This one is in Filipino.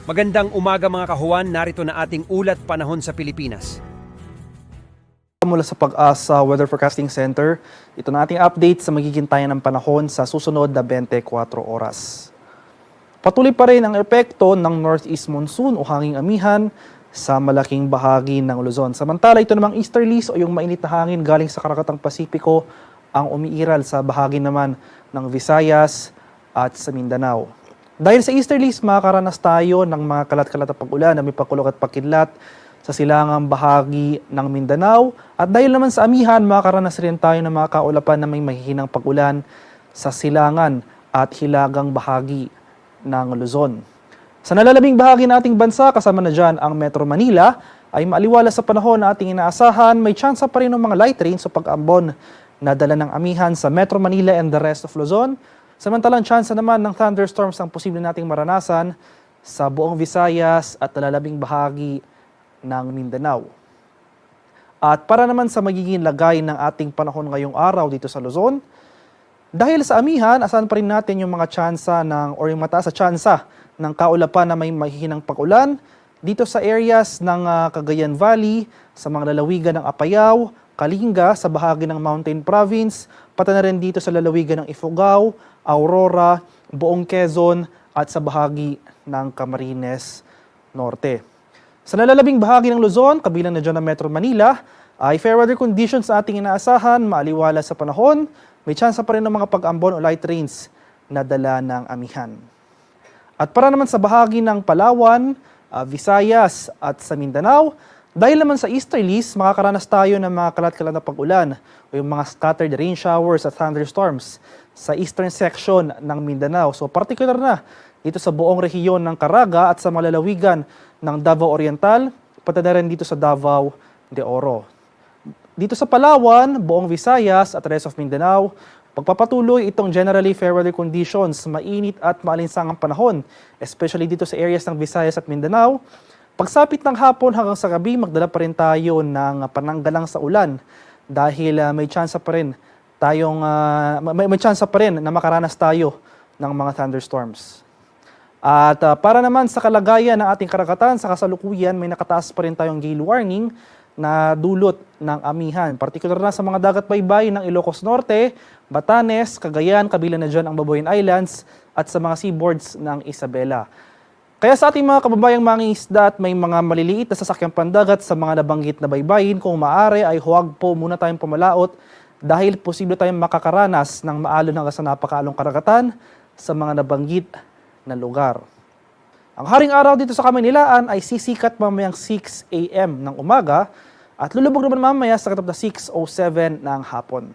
Magandang umaga mga kahuwan, narito na ating ulat panahon sa Pilipinas. Mula sa Pag-asa Weather Forecasting Center, ito na ating update sa magiging tayan ng panahon sa susunod na 24 oras. Patuloy pa rin ang epekto ng northeast monsoon o hanging amihan sa malaking bahagi ng Luzon. Samantala, ito namang easterlies o yung mainit na hangin galing sa Karakatang Pasipiko ang umiiral sa bahagi naman ng Visayas at sa Mindanao. Dahil sa easterlies, makakaranas tayo ng mga kalat-kalat na pag-ulan na may pakulog at pakidlat sa silangang bahagi ng Mindanao. At dahil naman sa amihan, makakaranas rin tayo ng mga kaulapan na may mahihinang pag-ulan sa silangan at hilagang bahagi ng Luzon. Sa nalalabing bahagi ng ating bansa, kasama na dyan ang Metro Manila, ay maaliwala sa panahon na ating inaasahan, may tsansa pa rin ng mga light rain sa pag-ambon na dala ng amihan sa Metro Manila and the rest of Luzon. Samantalang tsansa naman ng thunderstorms ang posible nating maranasan sa buong Visayas at nalalabing bahagi ng Mindanao. At para naman sa magiging lagay ng ating panahon ngayong araw dito sa Luzon, dahil sa amihan, asahan pa rin natin yung mga tsansa yung mataas sa tsansa ng kaulapan na may mahihinang pag-ulan dito sa areas ng Cagayan Valley, sa mga lalawigan ng Apayao, Kalinga, sa bahagi ng Mountain Province, pati na rin dito sa lalawigan ng Ifugao, Aurora, buong Quezon at sa bahagi ng Camarines Norte. Sa nalalabing bahagi ng Luzon, kabilang na dyan ng Metro Manila, ay fair weather conditions sa ating inaasahan, maaliwala sa panahon, may tsansa pa rin ng mga pag-ambon o light rains na dala ng amihan. At para naman sa bahagi ng Palawan, Visayas at sa Mindanao, dahil naman sa easterlies, makakaranas tayo ng mga kalat-kalat na pag-ulan o yung mga scattered rain showers at thunderstorms sa eastern section ng Mindanao. So particular na dito sa buong rehiyon ng Caraga at sa mga lalawigan ng Davao Oriental, pati na rin dito sa Davao de Oro. Dito sa Palawan, buong Visayas at rest of Mindanao, pagpapatuloy itong generally fair weather conditions, mainit at maalinsangang panahon, especially dito sa areas ng Visayas at Mindanao. Pagsapit ng hapon hanggang sa gabi, magdala pa rin tayo ng pananggalang sa ulan dahil may tsansa pa rin may tsansa pa rin na makaranas tayo ng mga thunderstorms. At para naman sa kalagayan ng ating karagatan, sa kasalukuyan, may nakataas pa rin tayong gale warning na dulot ng amihan. Partikular na sa mga dagat-baybay ng Ilocos Norte, Batanes, Cagayan, kabilang na dyan ang Babuyan Islands at sa mga seaboards ng Isabela. Kaya sa ating mga kababayang mangingisda at may mga maliliit na sasakyang pandagat sa mga nabanggit na baybayin, kung maaari ay huwag po muna tayong pumalaot dahil posible tayong makakaranas ng maalon hanggang sa napakaalong karagatan sa mga nabanggit na lugar. Ang haring araw dito sa Kamaynilaan ay sisikat mamayang 6 a.m. ng umaga at lulubog naman mamaya sa katapos na 6:07 ng hapon.